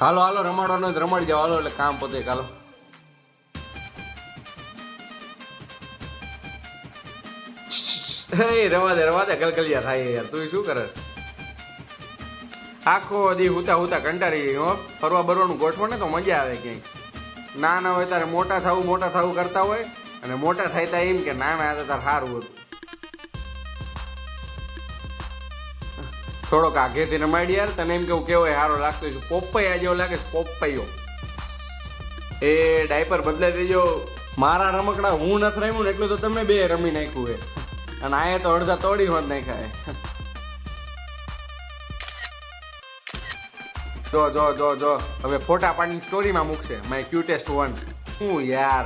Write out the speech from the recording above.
હાલો હાલો રમાડવાનો હોય તો રમાડી જાઓ હાલો એટલે કામ પતે હાલો. રવા દે ગલગલિયા થાય યાર તું શું કરે છે? આખો દી હુતા હુતા કંટાળી ગઈ હો. ફરવા બરવાનું ગોઠવો ને તો મજા આવે ક્યાંય. નાના હોય તારે મોટા થવું કરતા હોય અને મોટા થાય તા એમ કે નાના હતા તાર સારું હતું. થોડોક આગેથી રમાડી યાર તને એમ કેવું કેવો સારો લાગતો છે. પોપૈયા જેવો લાગે છે પોપૈયો. એ ડાયપર બદલાઈ દેજો. મારા રમકડા હું નથી રમ્યું ને એટલું તો તમે બે રમી નાખ્યું હે અને આયા તો અડધા તોડી હોત નાખ્યા. જો હવે ફોટા પાડીને સ્ટોરીમાં મૂકશે માય ક્યુટેસ્ટ વન. હું યાર